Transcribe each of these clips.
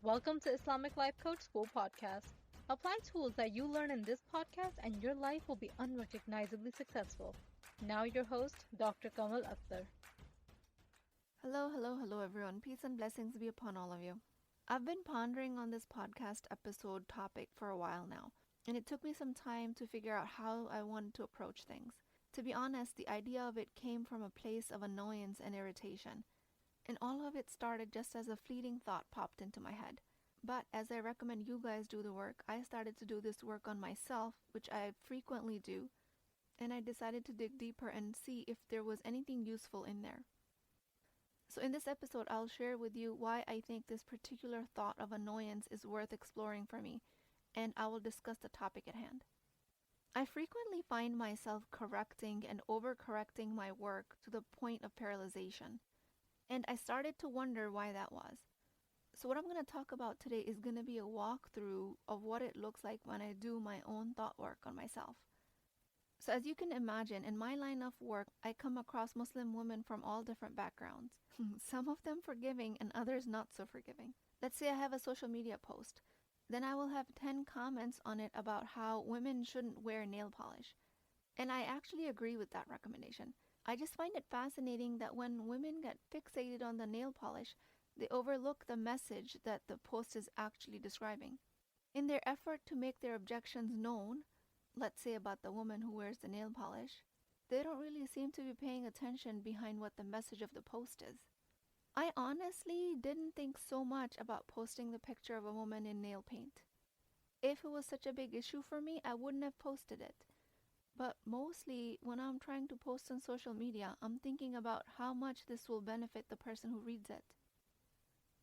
Welcome to Islamic Life Coach School podcast. Apply tools that you learn in this podcast and your life will be unrecognizably successful. Now your host, Dr. Kamal Akhtar. Hello everyone. Peace and blessings be upon all of you. I've been pondering on this podcast episode topic for a while now, and it took me some time to figure out how I wanted to approach things. To be honest, the idea of it came from a place of annoyance and irritation, and all of it started just as a fleeting thought popped into my head. But as I recommend you guys do the work, I started to do this work on myself, which I frequently do, and I decided to dig deeper and see if there was anything useful in there. So in this episode, I'll share with you why I think this particular thought of annoyance is worth exploring for me, and I will discuss the topic at hand. I frequently find myself correcting and overcorrecting my work to the point of paralyzation, and I started to wonder why that was. So what I'm going to talk about today is going to be a walkthrough of what it looks like when I do my own thought work on myself. So as you can imagine, in my line of work, I come across Muslim women from all different backgrounds. Some of them forgiving and others not so forgiving. Let's say I have a social media post. Then I will have 10 comments on it about how women shouldn't wear nail polish. And I actually agree with that recommendation. I just find it fascinating that when women get fixated on the nail polish, they overlook the message that the post is actually describing. In their effort to make their objections known, let's say about the woman who wears the nail polish, they don't really seem to be paying attention behind what the message of the post is. I honestly didn't think so much about posting the picture of a woman in nail paint. If it was such a big issue for me, I wouldn't have posted it. But mostly, when I'm trying to post on social media, I'm thinking about how much this will benefit the person who reads it.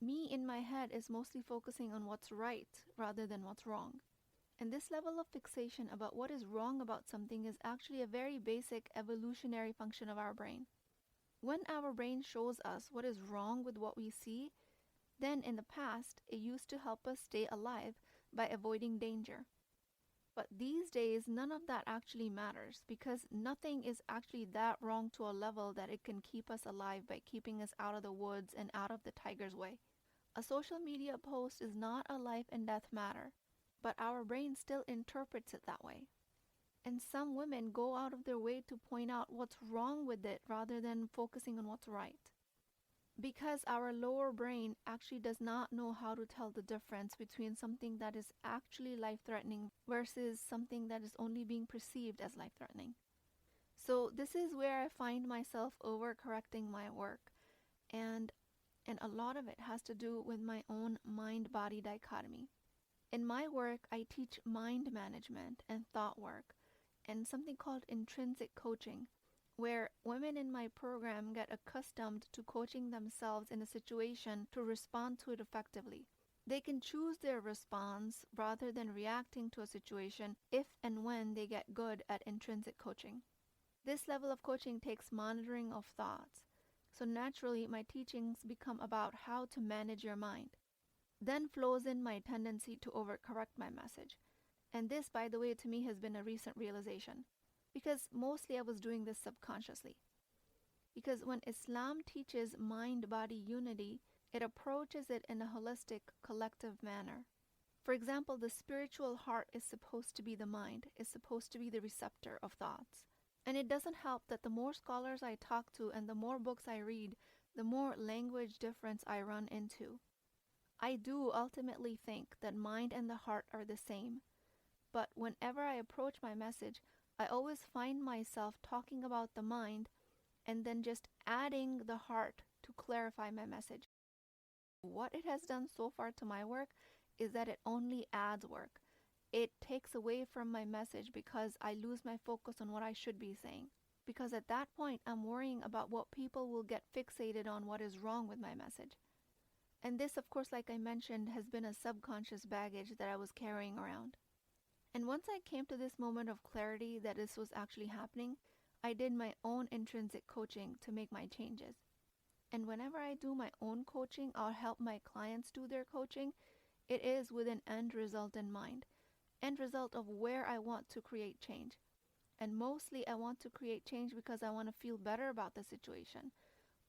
Me in my head is mostly focusing on what's right rather than what's wrong. And this level of fixation about what is wrong about something is actually a very basic evolutionary function of our brain. When our brain shows us what is wrong with what we see, then in the past, it used to help us stay alive by avoiding danger. But these days, none of that actually matters because nothing is actually that wrong to a level that it can keep us alive by keeping us out of the woods and out of the tiger's way. A social media post is not a life and death matter, but our brain still interprets it that way. And some women go out of their way to point out what's wrong with it rather than focusing on what's right. Because our lower brain actually does not know how to tell the difference between something that is actually life-threatening versus something that is only being perceived as life-threatening. So this is where I find myself overcorrecting my work, and a lot of it has to do with my own mind-body dichotomy. In my work, I teach mind management and thought work and something called intrinsic coaching, where women in my program get accustomed to coaching themselves in a situation to respond to it effectively. They can choose their response rather than reacting to a situation if and when they get good at intrinsic coaching. This level of coaching takes monitoring of thoughts, so naturally my teachings become about how to manage your mind. Then flows in my tendency to overcorrect my message. And this, by the way, to me has been a recent realization, because mostly I was doing this subconsciously. Because when Islam teaches mind-body unity, it approaches it in a holistic, collective manner. For example, the spiritual heart is supposed to be the mind, is supposed to be the receptor of thoughts. And it doesn't help that the more scholars I talk to and the more books I read, the more language difference I run into. I do ultimately think that mind and the heart are the same, but whenever I approach my message, I always find myself talking about the mind and then just adding the heart to clarify my message. What it has done so far to my work is that it only adds work. It takes away from my message because I lose my focus on what I should be saying. Because at that point, I'm worrying about what people will get fixated on what is wrong with my message. And this, of course, like I mentioned, has been a subconscious baggage that I was carrying around. And once I came to this moment of clarity that this was actually happening, I did my own intrinsic coaching to make my changes. And whenever I do my own coaching or help my clients do their coaching, it is with an end result in mind. End result of where I want to create change. And mostly I want to create change because I want to feel better about the situation.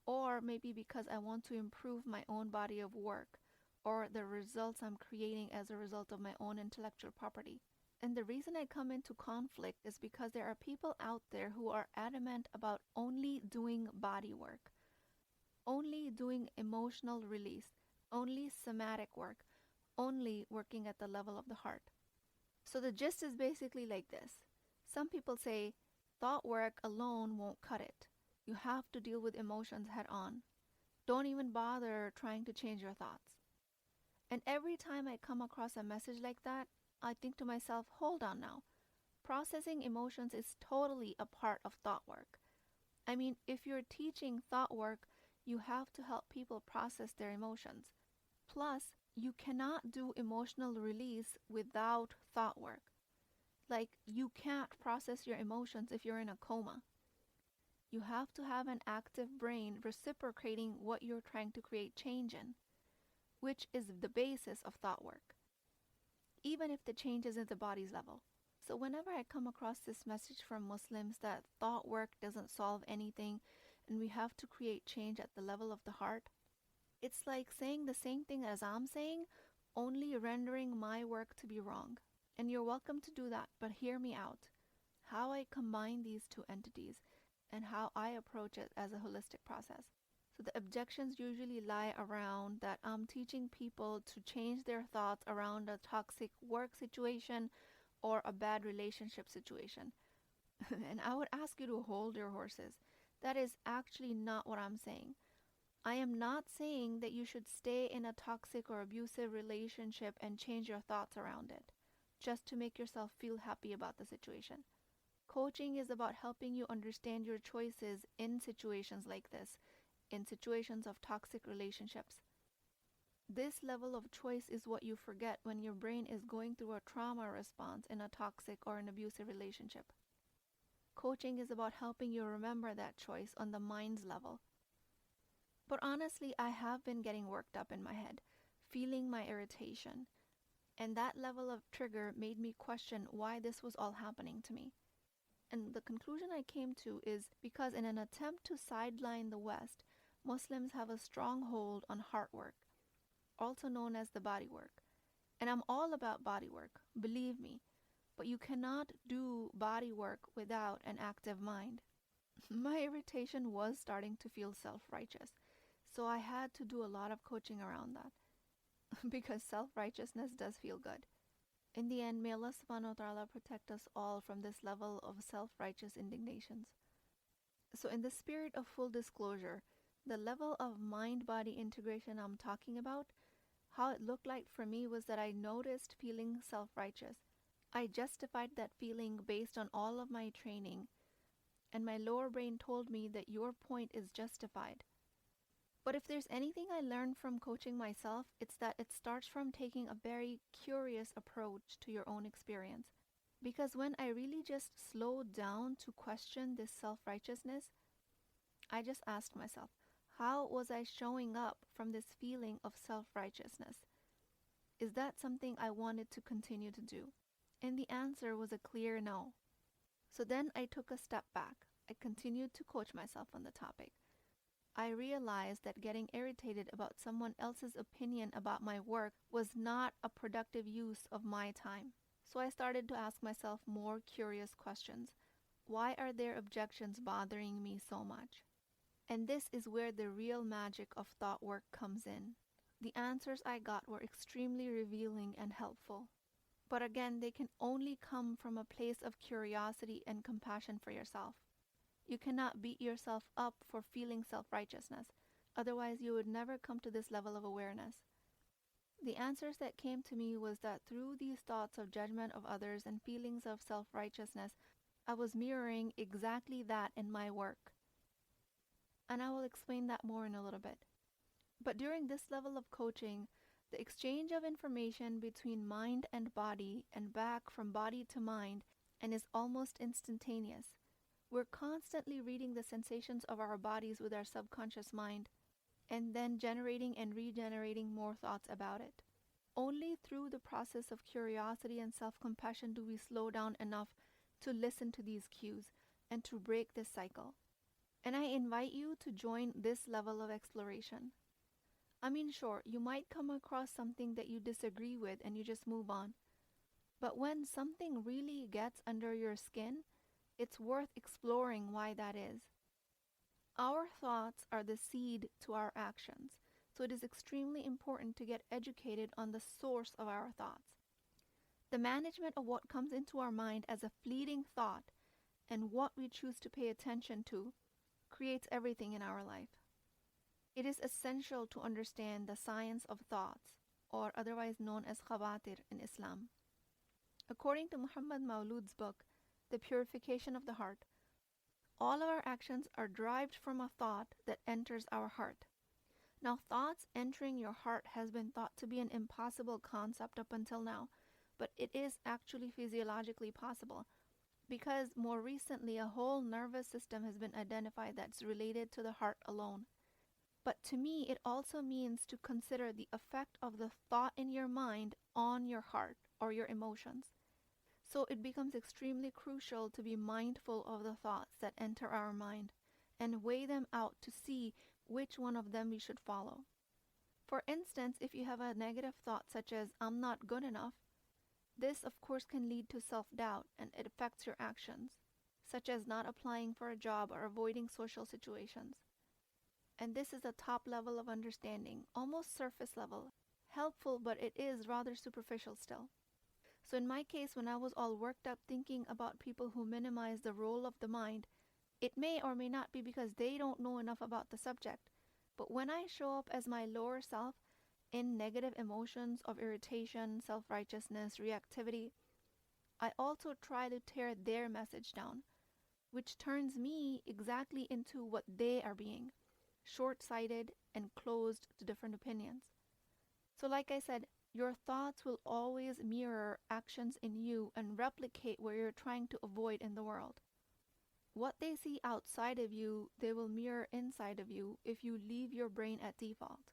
Or maybe because I want to improve my own body of work, or the results I'm creating as a result of my own intellectual property. And the reason I come into conflict is because there are people out there who are adamant about only doing body work, only doing emotional release, only somatic work, only working at the level of the heart. So the gist is basically like this. Some people say thought work alone won't cut it. You have to deal with emotions head on. Don't even bother trying to change your thoughts. And every time I come across a message like that, I think to myself, hold on now. Processing emotions is totally a part of thought work. I mean, if you're teaching thought work, you have to help people process their emotions. Plus, you cannot do emotional release without thought work. Like, you can't process your emotions if you're in a coma. You have to have an active brain reciprocating what you're trying to create change in, which is the basis of thought work, even if the change is at the body's level. So whenever I come across this message from Muslims that thought work doesn't solve anything and we have to create change at the level of the heart, it's like saying the same thing as I'm saying, only rendering my work to be wrong. And you're welcome to do that, but hear me out. How I combine these two entities and how I approach it as a holistic process. So the objections usually lie around that I'm teaching people to change their thoughts around a toxic work situation or a bad relationship situation. And I would ask you to hold your horses. That is actually not what I'm saying. I am not saying that you should stay in a toxic or abusive relationship and change your thoughts around it, just to make yourself feel happy about the situation. Coaching is about helping you understand your choices in situations like this, in situations of toxic relationships. This level of choice is what you forget when your brain is going through a trauma response in a toxic or an abusive relationship. Coaching is about helping you remember that choice on the mind's level. But honestly, I have been getting worked up in my head, feeling my irritation. And that level of trigger made me question why this was all happening to me. And the conclusion I came to is because in an attempt to sideline the West, Muslims have a strong hold on heart work, also known as the body work. And I'm all about body work, believe me, but you cannot do body work without an active mind. My irritation was starting to feel self-righteous, so I had to do a lot of coaching around that because self-righteousness does feel good. In the end, may Allah subhanahu wa ta'ala protect us all from this level of self-righteous indignations. So in the spirit of full disclosure, the level of mind-body integration I'm talking about, how it looked like for me was that I noticed feeling self-righteous. I justified that feeling based on all of my training, and my lower brain told me that your point is justified. But if there's anything I learned from coaching myself, it's that it starts from taking a very curious approach to your own experience. Because when I really just slowed down to question this self-righteousness, I just asked myself, how was I showing up from this feeling of self-righteousness? Is that something I wanted to continue to do? And the answer was a clear no. So then I took a step back. I continued to coach myself on the topic. I realized that getting irritated about someone else's opinion about my work was not a productive use of my time. So I started to ask myself more curious questions. Why are their objections bothering me so much? And this is where the real magic of thought work comes in. The answers I got were extremely revealing and helpful. But again, they can only come from a place of curiosity and compassion for yourself. You cannot beat yourself up for feeling self-righteousness. Otherwise, you would never come to this level of awareness. The answers that came to me was that through these thoughts of judgment of others and feelings of self-righteousness, I was mirroring exactly that in my work. And I will explain that more in a little bit. But during this level of coaching, the exchange of information between mind and body and back from body to mind and is almost instantaneous. We're constantly reading the sensations of our bodies with our subconscious mind and then generating and regenerating more thoughts about it. Only through the process of curiosity and self-compassion do we slow down enough to listen to these cues and to break this cycle. And I invite you to join this level of exploration. I mean, sure, you might come across something that you disagree with and you just move on. But when something really gets under your skin, it's worth exploring why that is. Our thoughts are the seed to our actions, so it is extremely important to get educated on the source of our thoughts. The management of what comes into our mind as a fleeting thought and what we choose to pay attention to creates everything in our life. It is essential to understand the science of thoughts, or otherwise known as khawatir in Islam. According to Muhammad Maulud's book, The Purification of the Heart, all of our actions are derived from a thought that enters our heart. Now, thoughts entering your heart has been thought to be an impossible concept up until now, but it is actually physiologically possible because more recently a whole nervous system has been identified that's related to the heart alone. But to me, it also means to consider the effect of the thought in your mind on your heart or your emotions. So it becomes extremely crucial to be mindful of the thoughts that enter our mind and weigh them out to see which one of them we should follow. For instance, if you have a negative thought such as, I'm not good enough, this of course can lead to self-doubt and it affects your actions, such as not applying for a job or avoiding social situations. And this is a top level of understanding, almost surface level, helpful, but it is rather superficial still. So in my case, when I was all worked up thinking about people who minimize the role of the mind, it may or may not be because they don't know enough about the subject. But when I show up as my lower self in negative emotions of irritation, self-righteousness, reactivity, I also try to tear their message down, which turns me exactly into what they are being, short-sighted and closed to different opinions. So like I said, your thoughts will always mirror actions in you and replicate what you're trying to avoid in the world. What they see outside of you, they will mirror inside of you if you leave your brain at default.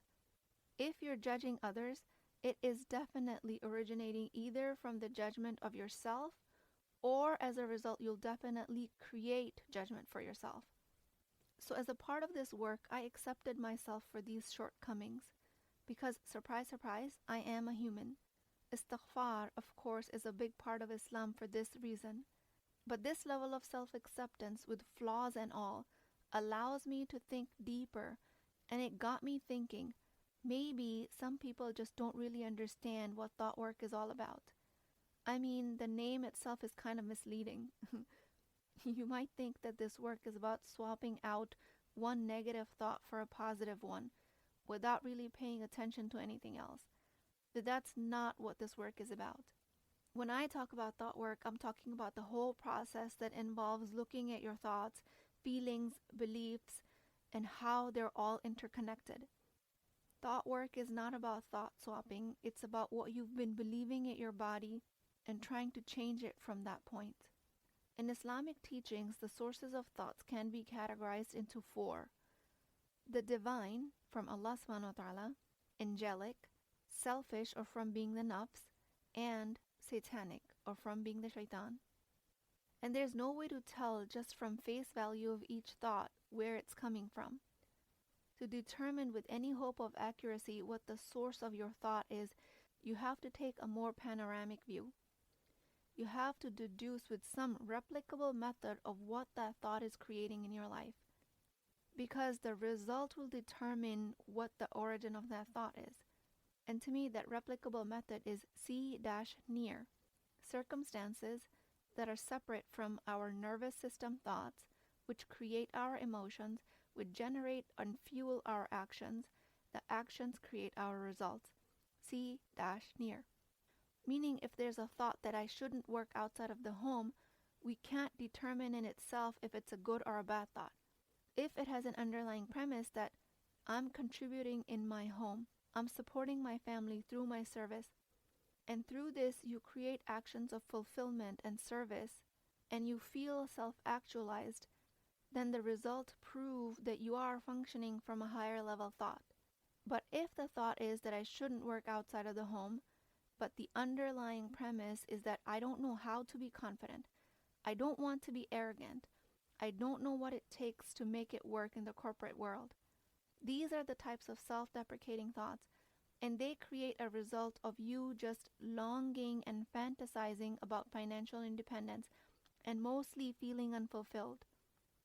If you're judging others, it is definitely originating either from the judgment of yourself or as a result, you'll definitely create judgment for yourself. So as a part of this work, I accepted myself for these shortcomings because, surprise, surprise, I am a human. Istighfar, of course, is a big part of Islam for this reason. But this level of self-acceptance, with flaws and all, allows me to think deeper, and it got me thinking, maybe some people just don't really understand what thought work is all about. I mean, the name itself is kind of misleading. You might think that this work is about swapping out one negative thought for a positive one without really paying attention to anything else. But that's not what this work is about. When I talk about thought work, I'm talking about the whole process that involves looking at your thoughts, feelings, beliefs, and how they're all interconnected. Thought work is not about thought swapping, it's about what you've been believing in your body and trying to change it from that point. In Islamic teachings, the sources of thoughts can be categorized into four: the divine, from Allah subhanahu wa ta'ala, angelic, selfish, or from being the nafs, and satanic, or from being the shaitan. And there's no way to tell just from face value of each thought where it's coming from. To determine with any hope of accuracy what the source of your thought is, you have to take a more panoramic view. You have to deduce with some replicable method of what that thought is creating in your life. Because the result will determine what the origin of that thought is. And to me, that replicable method is C-near. Circumstances that are separate from our nervous system thoughts, which create our emotions, which generate and fuel our actions. The actions create our results. C-near. Meaning if there's a thought that I shouldn't work outside of the home, we can't determine in itself if it's a good or a bad thought. If it has an underlying premise that I'm contributing in my home, I'm supporting my family through my service, and through this you create actions of fulfillment and service, and you feel self-actualized, then the results prove that you are functioning from a higher level thought. But if the thought is that I shouldn't work outside of the home, but the underlying premise is that I don't know how to be confident, I don't want to be arrogant, I don't know what it takes to make it work in the corporate world, These are the types of self-deprecating thoughts, and they create a result of you just longing and fantasizing about financial independence and mostly feeling unfulfilled.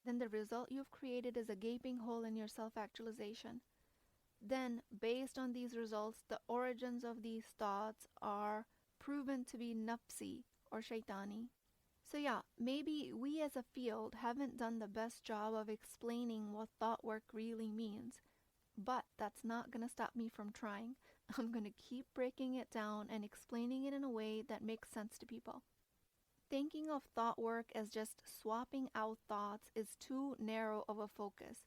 Then the result you've created is a gaping hole in your self-actualization. Then, based on these results, the origins of these thoughts are proven to be nafsi or shaitani. So yeah, maybe we as a field haven't done the best job of explaining what thought work really means, but that's not going to stop me from trying. I'm going to keep breaking it down and explaining it in a way that makes sense to people. Thinking of thought work as just swapping out thoughts is too narrow of a focus.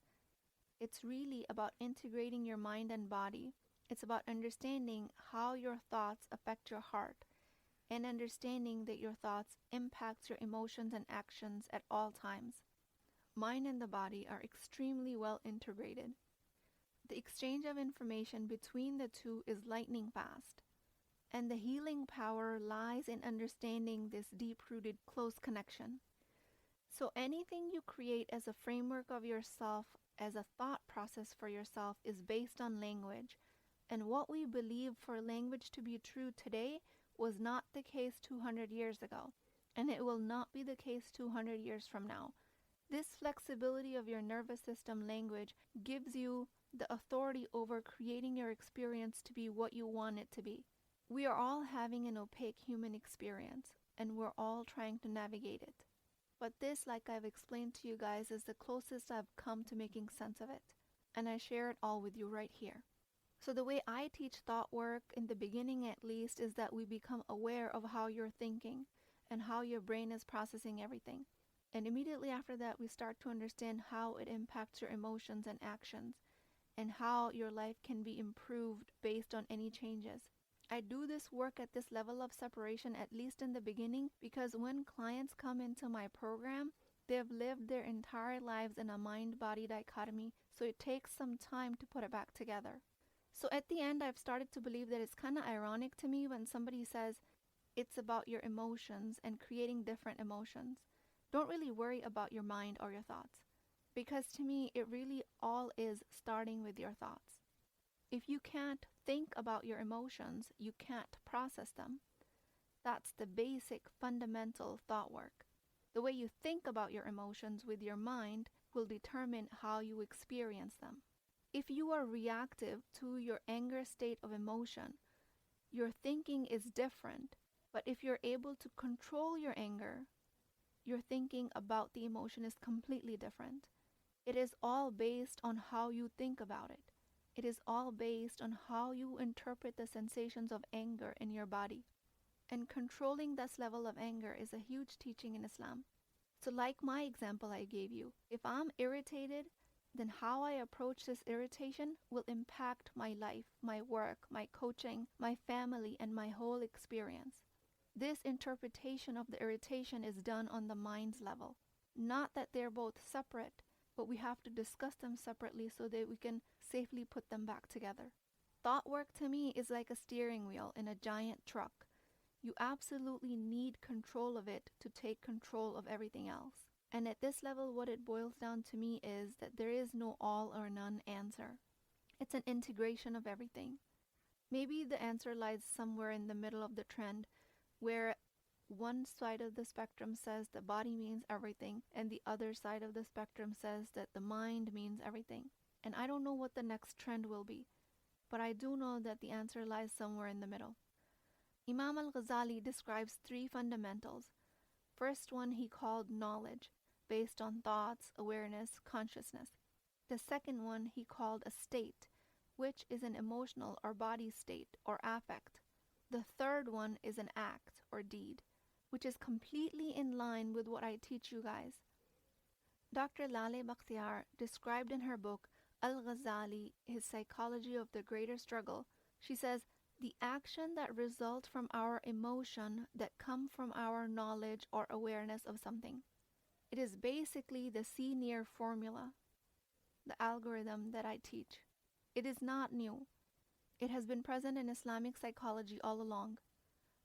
It's really about integrating your mind and body. It's about understanding how your thoughts affect your heart and understanding that your thoughts impact your emotions and actions at all times. Mind and the body are extremely well integrated. The exchange of information between the two is lightning fast, and the healing power lies in understanding this deep-rooted close connection. So anything you create as a framework of yourself, as a thought process for yourself, is based on language. And what we believe for language to be true today was not the case 200 years ago, and it will not be the case 200 years from now. This flexibility of your nervous system language gives you the authority over creating your experience to be what you want it to be. We are all having an opaque human experience, and we're all trying to navigate it. But this, like I've explained to you guys, is the closest I've come to making sense of it, and I share it all with you right here. So the way I teach thought work, in the beginning at least, is that we become aware of how you're thinking and how your brain is processing everything. And immediately after that, we start to understand how it impacts your emotions and actions and how your life can be improved based on any changes. I do this work at this level of separation, at least in the beginning, because when clients come into my program, they've lived their entire lives in a mind-body dichotomy, so it takes some time to put it back together. So at the end, I've started to believe that it's kind of ironic to me when somebody says it's about your emotions and creating different emotions. Don't really worry about your mind or your thoughts, because to me, it really all is starting with your thoughts. If you can't think about your emotions, you can't process them. That's the basic fundamental thought work. The way you think about your emotions with your mind will determine how you experience them. If you are reactive to your anger state of emotion, your thinking is different. But if you're able to control your anger, your thinking about the emotion is completely different. It is all based on how you think about it. It is all based on how you interpret the sensations of anger in your body. And controlling this level of anger is a huge teaching in Islam. So like my example I gave you, if I'm irritated, then how I approach this irritation will impact my life, my work, my coaching, my family, and my whole experience. This interpretation of the irritation is done on the mind's level. Not that they're both separate, but we have to discuss them separately so that we can safely put them back together. Thought work to me is like a steering wheel in a giant truck. You absolutely need control of it to take control of everything else. And at this level, what it boils down to me is that there is no all or none answer. It's an integration of everything. Maybe the answer lies somewhere in the middle of the trend, where one side of the spectrum says the body means everything, and the other side of the spectrum says that the mind means everything. And I don't know what the next trend will be, but I do know that the answer lies somewhere in the middle. Imam al-Ghazali describes 3 fundamentals. First one he called knowledge, based on thoughts, awareness, consciousness. The second one he called a state, which is an emotional or body state or affect. The third one is an act or deed, which is completely in line with what I teach you guys. Dr. Laleh Bakhtiar described in her book Al-Ghazali, His Psychology of the Greater Struggle, she says, the action that results from our emotion that come from our knowledge or awareness of something. It is basically the see-near formula, the algorithm that I teach. It is not new. It has been present in Islamic psychology all along,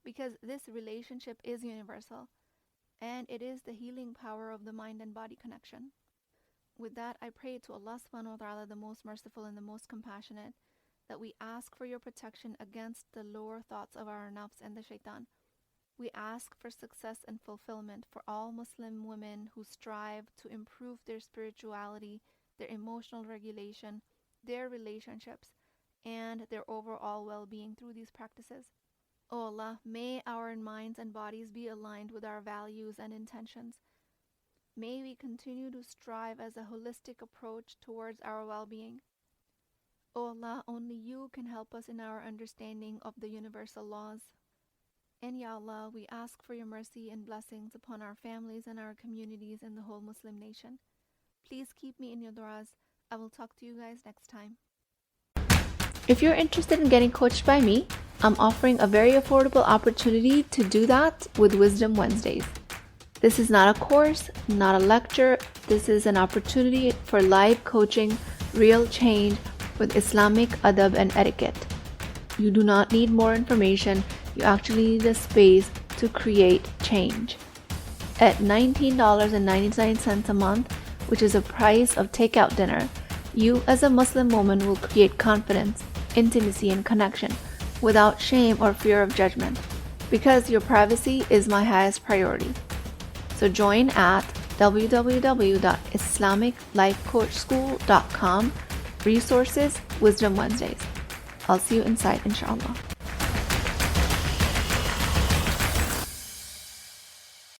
because this relationship is universal, and it is the healing power of the mind and body connection. With that, I pray to Allah subhanahu wa ta'ala, the most merciful and the most compassionate, that we ask for your protection against the lower thoughts of our nafs and the shaitan. We ask for success and fulfillment for all Muslim women who strive to improve their spirituality, their emotional regulation, their relationships, and their overall well-being through these practices. O Allah, may our minds and bodies be aligned with our values and intentions. May we continue to strive as a holistic approach towards our well-being. O Allah, only you can help us in our understanding of the universal laws. And Ya Allah, we ask for your mercy and blessings upon our families and our communities and the whole Muslim nation. Please keep me in your du'as. I will talk to you guys next time. If you're interested in getting coached by me, I'm offering a very affordable opportunity to do that with Wisdom Wednesdays. This is not a course, not a lecture. This is an opportunity for live coaching, real change with Islamic adab and etiquette. You do not need more information. You actually need a space to create change. At $19.99 a month, which is the price of takeout dinner, you as a Muslim woman will create confidence, intimacy, and connection without shame or fear of judgment, because your privacy is my highest priority. So join at www.islamiclifecoachschool.com, resources, Wisdom Wednesdays. I'll see you inside, inshallah.